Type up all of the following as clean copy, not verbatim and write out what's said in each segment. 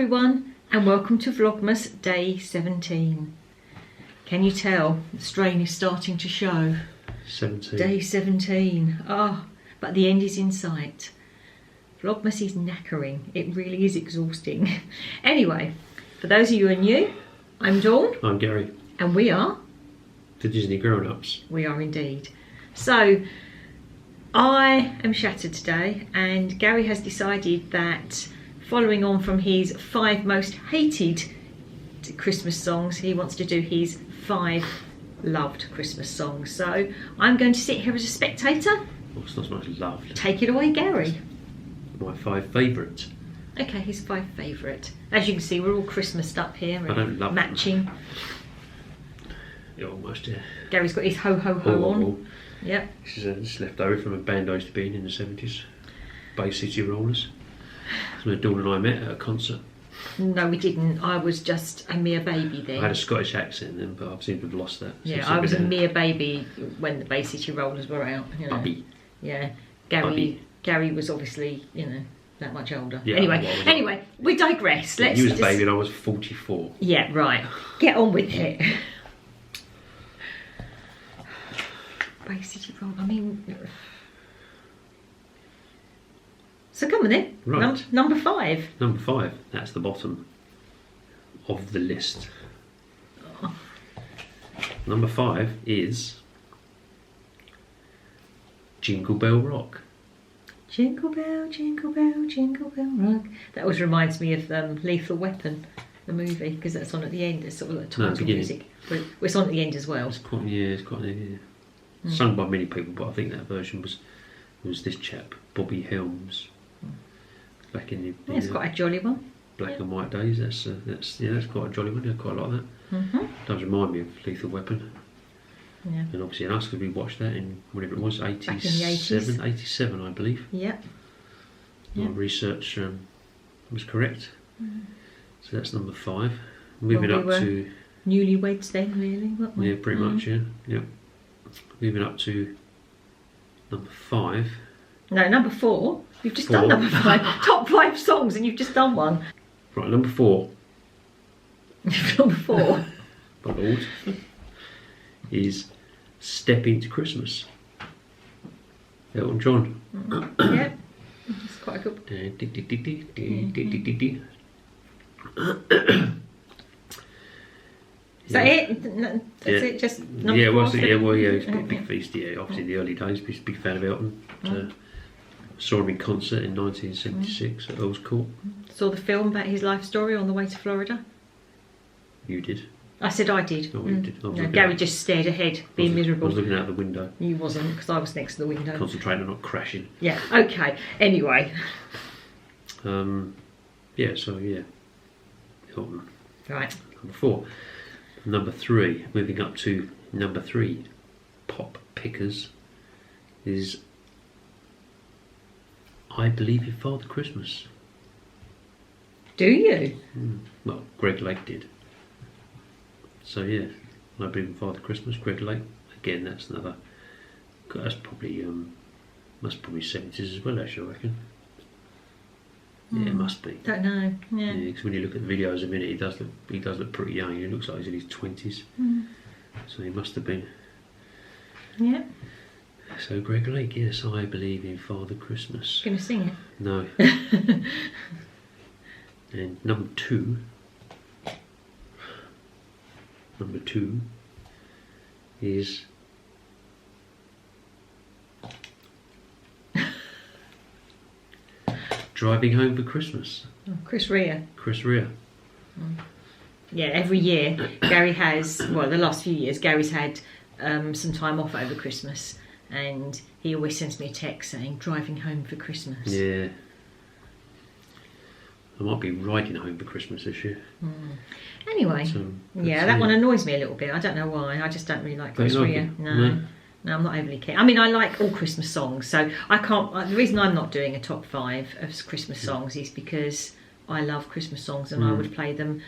everyone and welcome to Vlogmas day 17. Can you tell the strain is starting to show? 17. Day 17. But the end is in sight. Vlogmas is knackering. It really is exhausting. Anyway, for those of you who are new, I'm Dawn. I'm Gary. And we are? The Disney Grown-Ups. We are indeed. So, I am shattered today and Gary has decided that following on from his 5 most hated Christmas songs, he wants to do his 5 loved Christmas songs. So I'm going to sit here as a spectator. Oh, it's not so much loved. Take it away, Gary. My 5 favourites. Okay, his 5 favourite. As you can see, we're all Christmased up here. I don't love matching. Them. Yeah, almost, yeah. Gary's got his ho ho ho on. Oh. Yep. This is left over from a band I used to be in the 70s. Bay City Rollers. That's where Dawn and I met at a concert. No, we didn't. I was just a mere baby then. I had a Scottish accent then, but I've seemed to have lost that. Yeah, I was a mere baby when the Bay City Rollers were out. You know. Bubby. Yeah. Bubby. Gary was obviously, you know, that much older. Yeah, anyway, we digress. Yeah, you was a baby and I was 44. Yeah, right. Get on with it. Bay City Roll. I mean, so come on then. Right. Number 5. Number 5. That's the bottom of the list. Oh. Number 5 is Jingle Bell Rock. Jingle bell, jingle bell, jingle bell rock. That always reminds me of Lethal Weapon, the movie, because that's on at the end. It's sort of like title music, but it's on at the end as well. It's quite, sung by many people, but I think that version was this chap, Bobby Helms, back in the It's quite a jolly one. Black and white days. That's quite a jolly one. I quite like that. Does remind me of Lethal Weapon. Yeah. And obviously in us, because we watched that in whatever it was, 87, 87 I believe. Yep. My research was correct. So that's number 5. Moving up to newlyweds then, really, weren't we? Yeah, pretty much, yeah. Yep. Moving up to number 5. No, number 4. You've just done number 5. Top 5 songs and you've just done one. Right, number 4. Number 4. My lord. Is Step Into Christmas. Elton John. Yeah, it's quite a good. Is that it? That's it. Just number 4. It's a big feast. Yeah, obviously the early days. Big fan of Elton. Saw him in concert in 1976 at Earl's Court. Saw the film about his life story on the way to Florida. You did. I said I did. Oh, you did. No, Gary just stared ahead, being miserable. I was looking out the window. You wasn't, because I was next to the window. Concentrating on not crashing. Yeah, okay. Anyway. Elton. Right. Number 4. Number 3, moving up to number 3, pop pickers, is I Believe in Father Christmas. Do you? Well, Greg Lake did. So yeah, I Believe in Father Christmas, Greg Lake. Again, that's probably 70s as well, actually, I reckon. Yeah, it must be. Don't know. Yeah. Because when you look at the videos a minute, he does look pretty young. He looks like he's in his 20s. So he must have been. Yeah. So Greg Lake, yes, I Believe in Father Christmas. Gonna sing it? No. And number 2 is Driving Home for Christmas. Oh, Chris Rea. Yeah, every year Gary has, well, the last few years, Gary's had some time off over Christmas, and he always sends me a text saying Driving Home for Christmas. Yeah. I might be riding home for Christmas this year. Anyway, that one annoys me a little bit. I don't know why. I just don't really like Chris Rea. No, I'm not overly keen. I mean, I like all Christmas songs, so I can't. The reason I'm not doing a top 5 of Christmas songs is because I love Christmas songs and I would play them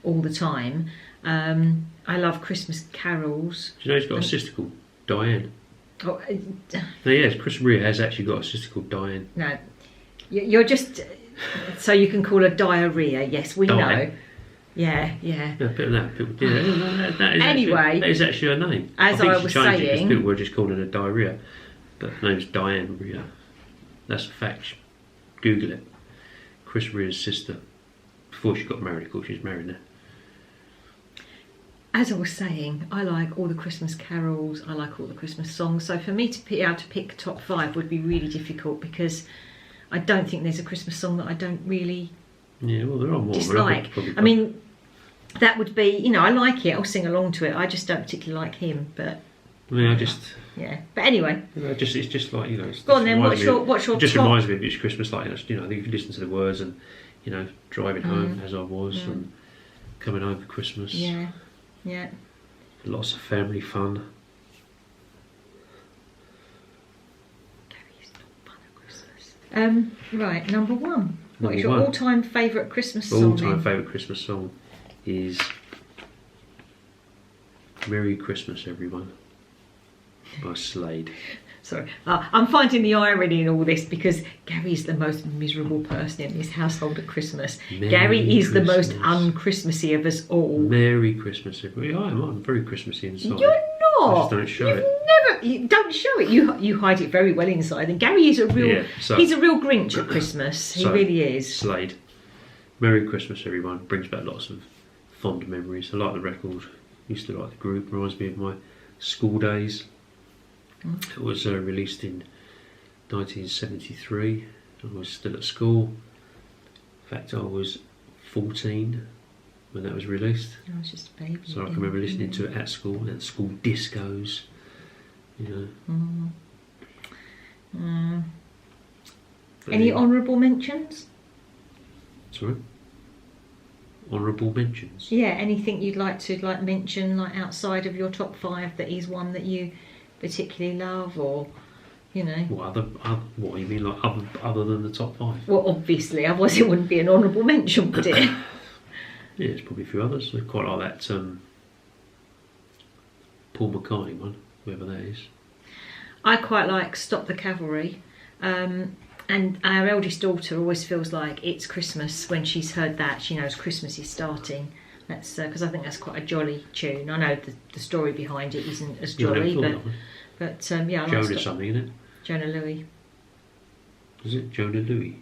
all the time. I love Christmas carols. Do you know he's got a sister called Diane? Oh, no, yes, Chris Rea has actually got a sister called Diane. No, you're just So you can call her diarrhea. Yes, we know. Yeah. Yeah, a bit of that. People do that. That is Anyway, that is actually her name. As I was saying, because people were just calling her diarrhea, but her name's Diane Rea. That's a fact. Google it. Chris Rea's sister. Before she got married, of course, she's married now. As I was saying, I like all the Christmas carols, I like all the Christmas songs, so for me to be able to pick top 5 would be really difficult, because I don't think there's a Christmas song that I don't really there are more dislike. I mean, that would be, you know, I like it, I'll sing along to it, I just don't particularly like him, but... Yeah, but anyway. It's just like, you know... Go on then, what's your It just reminds me of it's Christmas, like, you know, you can listen to the words and, you know, driving home as I was and coming home for Christmas. Yeah. Lots of family fun. Gary's not fun at Christmas. Right, number 1. What is your all-time favourite Christmas song? All-time favourite Christmas song is "Merry Christmas, Everyone" by Slade. Sorry, I'm finding the irony in all this, because Gary's the most miserable person in this household at Christmas. Gary is the most un-Christmassy of us all. Merry Christmas, everybody. I'm very Christmassy inside. You're not. I just don't show it. You don't show it. You hide it very well inside. And Gary is a real. He's a real Grinch at Christmas. He really is. Slade. Merry Christmas, everyone. Brings back lots of fond memories. I like the record. Used to like the group. Reminds me of my school days. It was released in 1973. I was still at school. In fact, I was 14 when that was released. I was just a baby. So I can remember listening to it at school, at school discos. You know. Any honourable mentions? Sorry? Honourable mentions? Yeah, anything you'd like to mention, outside of your top 5, that is one that you particularly love, or, you know. What do you mean, other than the top 5? Well, obviously, otherwise it wouldn't be an honourable mention, would it? Yeah, there's probably a few others. I quite like that Paul McCartney one, whoever that is. I quite like "Stop the Cavalry," and our eldest daughter always feels like it's Christmas when she's heard that. She knows Christmas is starting. That's because I think that's quite a jolly tune. I know the story behind it isn't as jolly, but yeah, I like Jonah something, isn't it? Jonah Louie. Is it Jonah Louie?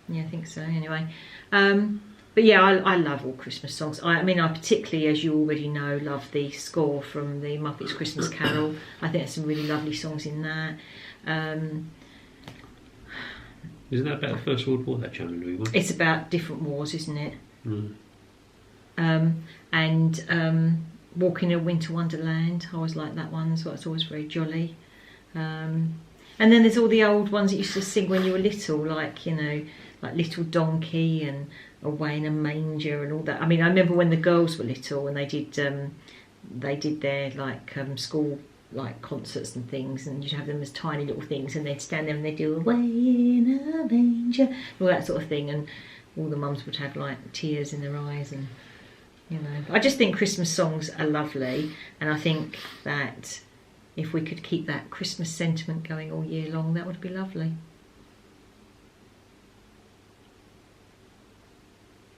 Yeah, I think so. Anyway, but yeah, I love all Christmas songs. I mean, I particularly, as you already know, love the score from the Muppets Christmas Carol. I think there's some really lovely songs in that. Isn't that about the First World War, that Jonah Louie one? It's about different wars, isn't it? Walking a Winter Wonderland, I always like that one as well. It's always very jolly. And then there's all the old ones that you used to sing when you were little, like, you know, like Little Donkey and Away in a Manger and all that. I mean, I remember when the girls were little and they did their school concerts and things, and you'd have them as tiny little things, and they'd stand there and they'd do Away in a Manger, all that sort of thing, and all the mums would have tears in their eyes, and you know, I just think Christmas songs are lovely, and I think that if we could keep that Christmas sentiment going all year long, that would be lovely.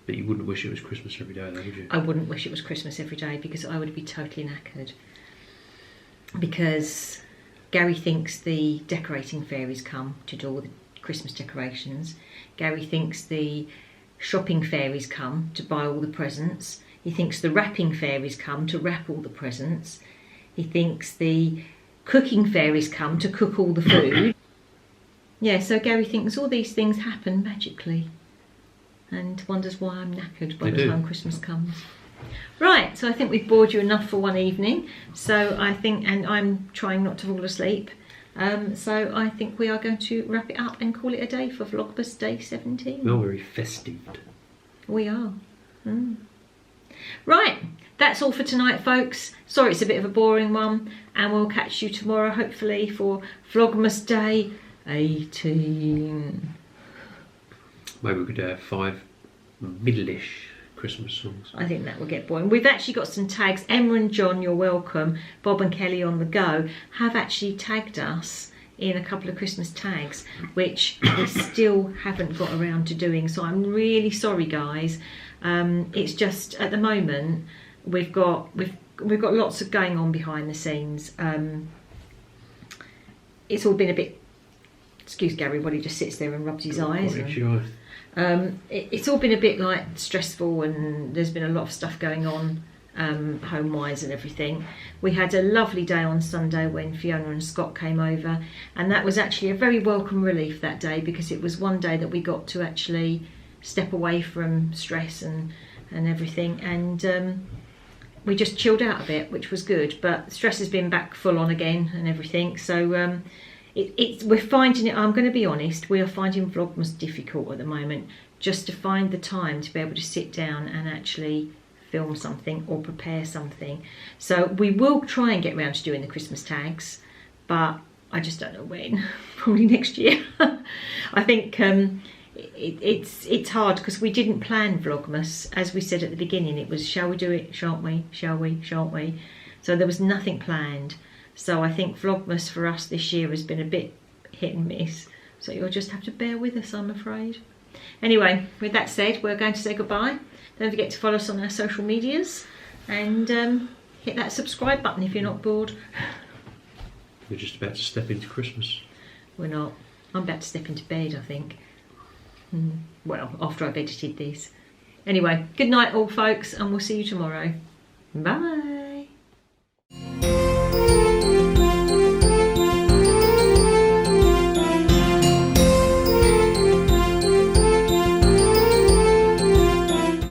But you wouldn't wish it was Christmas every day, though, would you? I wouldn't wish it was Christmas every day, because I would be totally knackered. Because Gary thinks the decorating fairies come to do all the Christmas decorations. Gary thinks the shopping fairies come to buy all the presents. He thinks the wrapping fairies come to wrap all the presents. He thinks the cooking fairies come to cook all the food. Yeah, so Gary thinks all these things happen magically, and wonders why I'm knackered by the time Christmas comes. Right, so I think we've bored you enough for one evening. So I think, and I'm trying not to fall asleep. So I think we are going to wrap it up and call it a day for Vlogmas Day 17. We're very festive. We are. Right, that's all for tonight, folks. Sorry it's a bit of a boring one, and we'll catch you tomorrow, hopefully, for Vlogmas Day 18. Maybe we could have 5 middle-ish Christmas songs. I think that will get boring. We've actually got some tags. Emma and John, you're welcome. Bob and Kelly on the go have actually tagged us in a couple of Christmas tags, which we still haven't got around to doing. So I'm really sorry, guys. It's just at the moment we've got lots of going on behind the scenes. It's all been a bit. Excuse Gary while he just sits there and rubs his eyes. It's all been a bit like stressful, and there's been a lot of stuff going on home-wise and everything. We had a lovely day on Sunday when Fiona and Scott came over, and that was actually a very welcome relief that day, because it was one day that we got to actually step away from stress and everything, and we just chilled out a bit, which was good. But stress has been back full on again and everything, so we're finding it, I'm going to be honest, we are finding Vlogmas difficult at the moment, just to find the time to be able to sit down and actually film something or prepare something. So we will try and get around to doing the Christmas tags, but I just don't know when. Probably next year. I think it's hard because we didn't plan Vlogmas. As we said at the beginning, it was shall we do it, shan't we, shall we, shan't we? So there was nothing planned. So I think Vlogmas for us this year has been a bit hit and miss. So you'll just have to bear with us, I'm afraid. Anyway, with that said, we're going to say goodbye. Don't forget to follow us on our social medias, and hit that subscribe button if you're not bored. We're just about to step into Christmas. We're not. I'm about to step into bed, I think. Well, after I've edited these. Anyway, good night all folks, and we'll see you tomorrow. Bye.